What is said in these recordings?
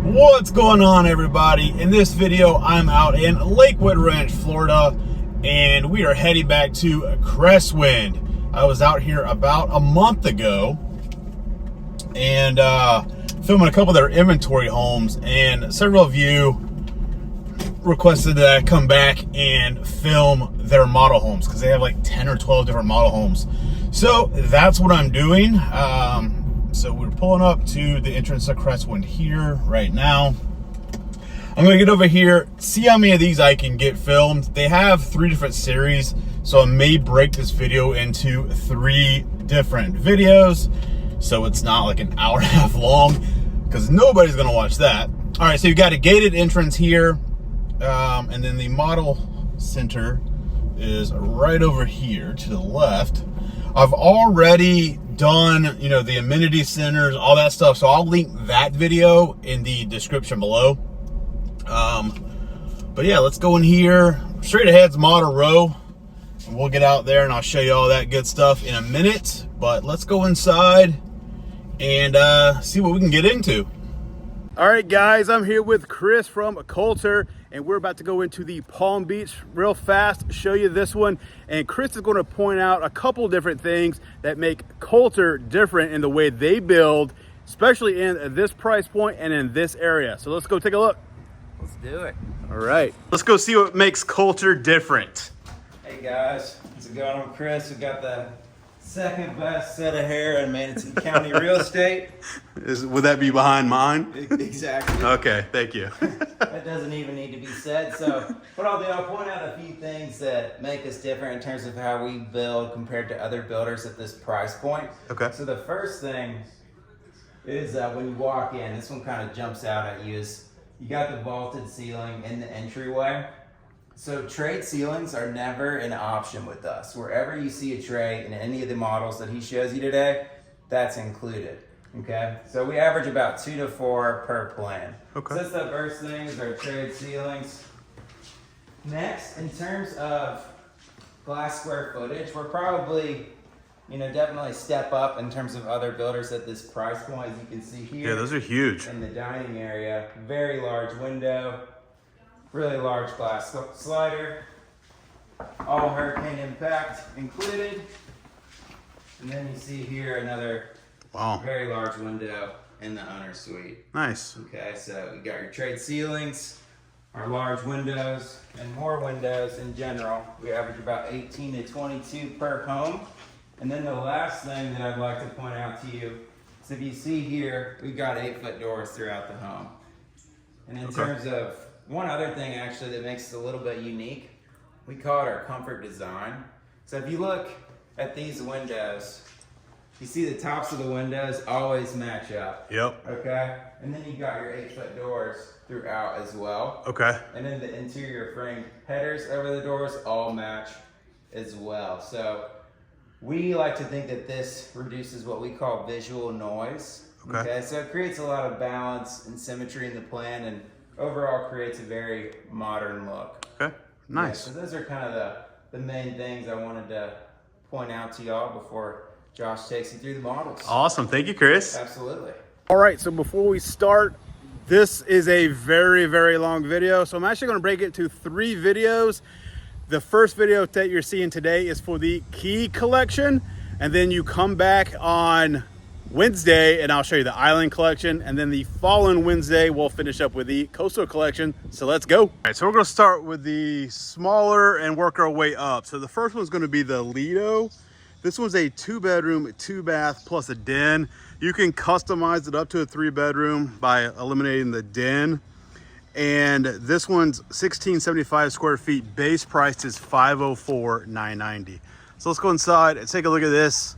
What's going on, everybody? In this video, I'm out in Lakewood Ranch, Florida, and we are heading back to Cresswind. I was out here about a month ago and filming a couple of their inventory homes, and several of you requested that I come back and film their model homes because they have like 10 or 12 different model homes. So that's what I'm doing. So we're pulling up to the entrance of Crestwind here right now. I'm gonna get over here, see how many of these I can get filmed. They have 3 different series, so I may break this video into 3 different videos, so it's not like an hour and a half long, because nobody's gonna watch that. All right, so you've got a gated entrance here, and then the model center is right over here to the left. I've already done, you know, the amenity centers, all that stuff, so I'll link that video in the description below. But yeah, let's go in here. Straight ahead's model row, and we'll get out there and I'll show you all that good stuff in a minute. But let's go inside and see what we can get into. All right, guys, I'm here with Chris from Kolter, and we're about to go into the Palm Beach real fast, show you this one. And Chris is going to point out a couple different things that make Kolter different in the way they build, especially in this price point and in this area. So let's go take a look. Let's do it. All right, let's go see what makes Kolter different. Hey guys, how's it going? I'm Chris. We got the second best set of hair in Manatee County real estate. Would that be behind mine? Exactly. Okay, thank you. That doesn't even need to be said. So what I'll do, I'll point out a few things that make us different in terms of how we build compared to other builders at this price point. Okay. So the first thing is when you walk in, this one kind of jumps out at you, is you got the vaulted ceiling in the entryway. So trade ceilings are never an option with us. Wherever you see a tray in any of the models that he shows you today, that's included. Okay, so we average about 2 to 4 per plan. Okay. So that's the first thing, is our trade ceilings. Next, in terms of glass square footage, we're probably, you know, definitely step up in terms of other builders at this price point. As you can see here, Yeah, those are huge. in the dining area, very large window, really large glass slider, all hurricane impact included. And then you see here another very large window in the owner's suite. Nice. Okay, so we got your trade ceilings, our large windows, and more windows in general. We average about 18 to 22 per home. And then the last thing that I'd like to point out to you is, if you see here, we've got 8-foot doors throughout the home. And in terms of one other thing actually that makes it a little bit unique, we call it our comfort design. So if you look at these windows, you see the tops of the windows always match up. Yep. Okay? And then you got your 8-foot doors throughout as well. Okay. And then the interior frame headers over the doors all match as well. So we like to think that this reduces what we call visual noise. Okay? So it creates a lot of balance and symmetry in the plan, and overall creates a very modern look. Okay. Nice. Yeah, so those are kind of the main things I wanted to point out to y'all before Josh takes you through the models. Awesome. Thank you, Chris. Absolutely. All right, so before we start, this is a very, very long video. So I'm actually going to break it into 3 videos. The first video that you're seeing today is for the key collection. And then you come back on Wednesday and I'll show you the island collection. And then the following Wednesday, we'll finish up with the coastal collection. So let's go. All right, so we're going to start with the smaller and work our way up. So the first one's going to be the Lido. This one's a 2-bedroom, 2-bath plus a den. You can customize it up to a 3-bedroom by eliminating the den. And this one's 1675 square feet. Base price is $504,990. So let's go inside and take a look at this.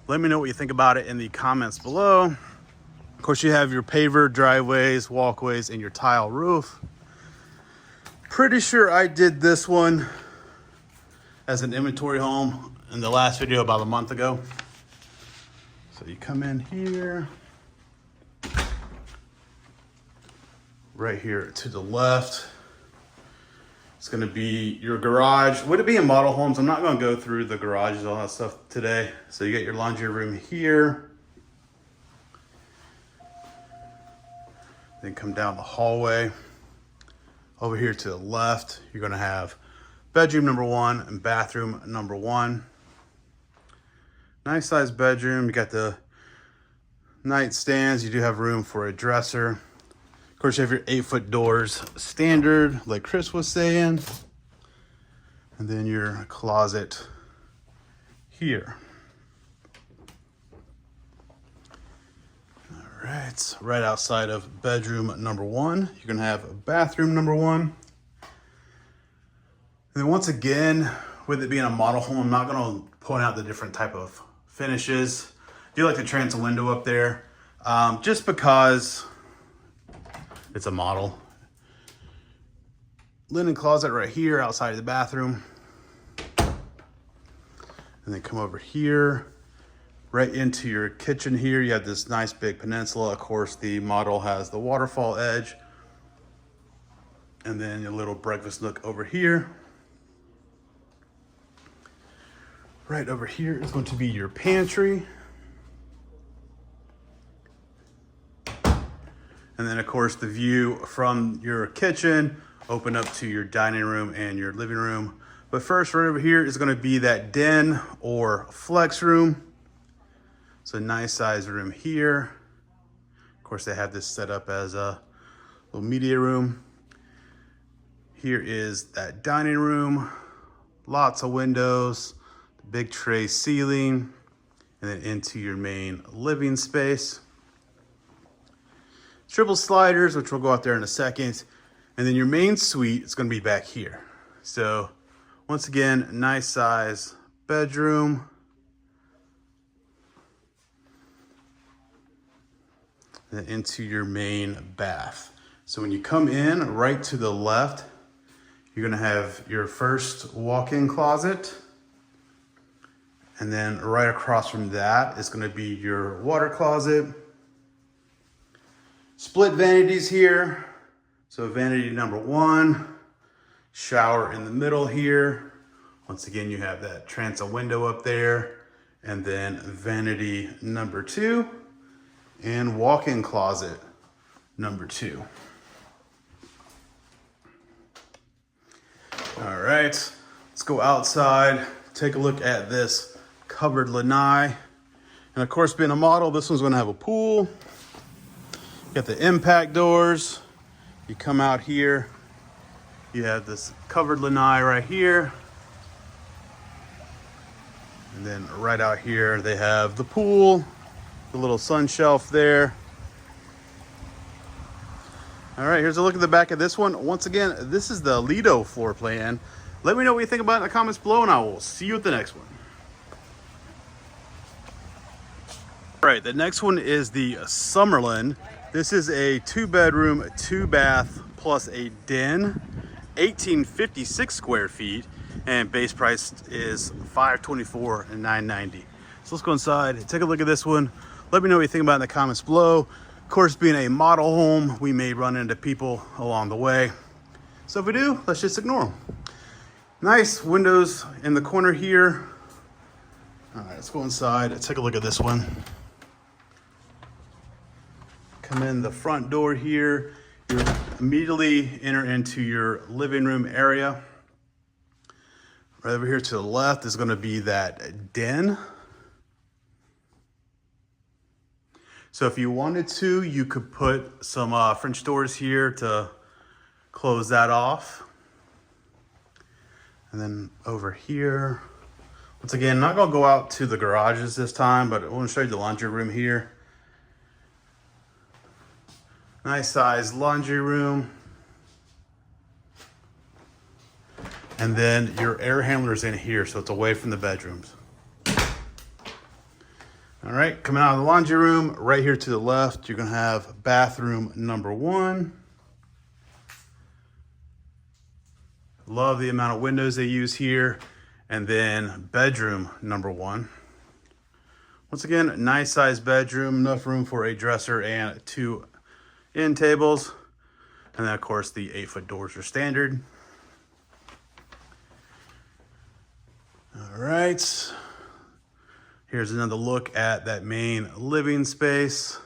Let me know what you think about it in the comments below. Of course, you have your paver driveways, walkways, and your tile roof. Pretty sure I did this one as an inventory home in the last video about a month ago. So you come in here, right here to the left. It's gonna be your garage. Would it be in model homes? I'm not gonna go through the garages, all that stuff today. So you got your laundry room here. Then come down the hallway. Over here to the left, you're gonna have bedroom number 1 and bathroom number 1. Nice sized bedroom. You got the nightstands. You do have room for a dresser. Of course, you have your 8-foot doors standard, like Chris was saying. And then your closet here. All right, right outside of bedroom number 1, you're gonna have bathroom number 1. And then once again, with it being a model home, I'm not gonna point out the different type of finishes. I do like the transom window up there, just because it's a model. Linen closet right here outside of the bathroom. And then come over here, right into your kitchen here. You have this nice big peninsula. Of course, the model has the waterfall edge. And then your little breakfast nook over here. Right over here is going to be your pantry. And then of course the view from your kitchen open up to your dining room and your living room. But first, right over here is gonna be that den or flex room. It's a nice size room here. Of course, they have this set up as a little media room. Here is that dining room, lots of windows, big tray ceiling, and then into your main living space. Triple sliders, which we'll go out there in a second. And then your main suite is gonna be back here. So once again, nice size bedroom. And then into your main bath. So when you come in right to the left, you're gonna have your first walk-in closet. And then right across from that is gonna be your water closet. Split vanities here. So vanity number 1, shower in the middle here. Once again, you have that transom window up there. And then vanity number 2 and walk-in closet number 2. All right, let's go outside, take a look at this covered lanai. And of course, being a model, this one's gonna have a pool. You got the impact doors. You come out here, you have this covered lanai right here. And then right out here, they have the pool, the little sun shelf there. All right, here's a look at the back of this one. Once again, this is the Lido floor plan. Let me know what you think about it in the comments below, and I will see you at the next one. All right, the next one is the Summerland. This is a 2-bedroom, 2-bath plus a den, 1856 square feet, and base price is $524 and $990. So let's go inside and take a look at this one. Let me know what you think about it in the comments below. Of course, being a model home, we may run into people along the way. So if we do, let's just ignore them. Nice windows in the corner here. All right, let's go inside and take a look at this one. Come in the front door here. You immediately enter into your living room area. Right over here to the left is gonna be that den. So if you wanted to, you could put some French doors here to close that off. And then over here, once again, not gonna go out to the garages this time, but I wanna show you the laundry room here. Nice size laundry room. And then your air handler's in here, so it's away from the bedrooms. All right, coming out of the laundry room, right here to the left, you're gonna have bathroom number 1. Love the amount of windows they use here. And then bedroom number 1. Once again, nice size bedroom, enough room for a dresser and 2 end tables. And then of course the 8-foot doors are standard. All right. Here's another look at that main living space.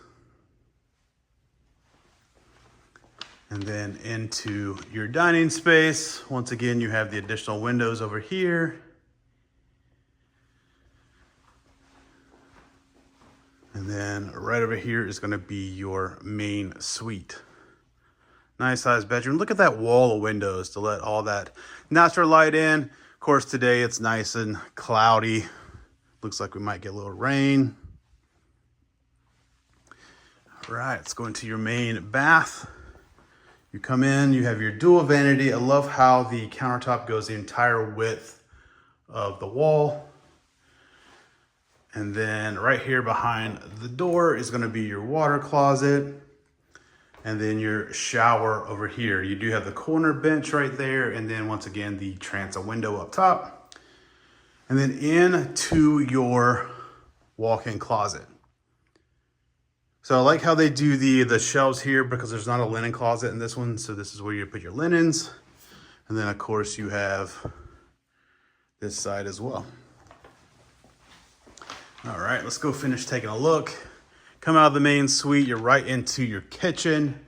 And then into your dining space. Once again, you have the additional windows over here. And then right over here is going to be your main suite. Nice sized bedroom. Look at that wall of windows to let all that natural light in. Of course, today it's nice and cloudy. Looks like we might get a little rain. All right, let's go into your main bath. You come in, you have your dual vanity. I love how the countertop goes the entire width of the wall. And then right here behind the door is going to be your water closet. And then your shower over here. You do have the corner bench right there. And then once again, the transom window up top. And then into your walk-in closet. So I like how they do the shelves here because there's not a linen closet in this one. So this is where you put your linens. And then of course you have this side as well. All right, let's go finish taking a look. Come out of the main suite, you're right into your kitchen.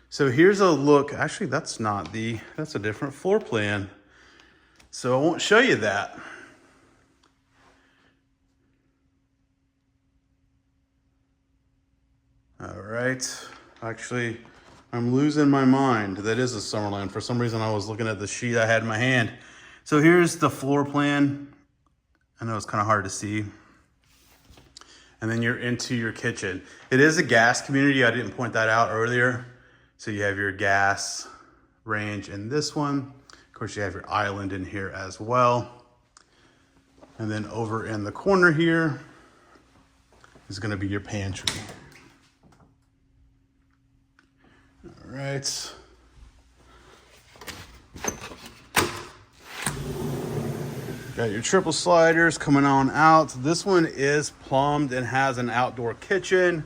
So here's a look. Actually, that's a different floor plan. So I won't show you that. All right, actually, I'm losing my mind. That is a Summerland. For some reason, I was looking at the sheet I had in my hand. So here's the floor plan. I know it's kind of hard to see. And then you're into your kitchen. It is a gas community. I didn't point that out earlier. So you have your gas range in this one. Of course, you have your island in here as well. And then over in the corner here is going to be your pantry. All right. Got your triple sliders coming on out. This one is plumbed and has an outdoor kitchen.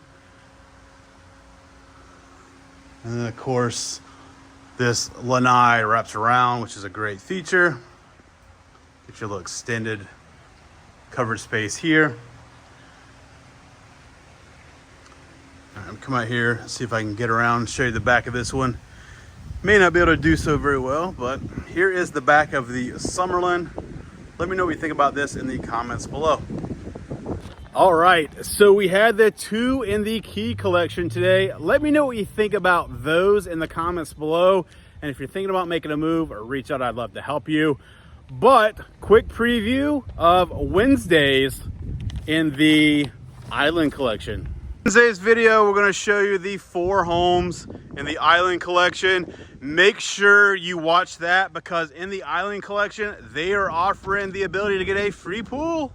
And then of course, this lanai wraps around, which is a great feature. Get your little extended covered space here. I'm come out here, see if I can get around and show you the back of this one. May not be able to do so very well, but here is the back of the Summerland. Let me know what you think about this in the comments below. All right, so we had the 2 in the key collection today. Let me know what you think about those in the comments below. And if you're thinking about making a move, or reach out, I'd love to help you. But quick preview of Wednesdays in the Island collection. Wednesday's video, we're going to show you the 4 homes in the Island collection. Make sure you watch that because in the Island collection, they are offering the ability to get a free pool.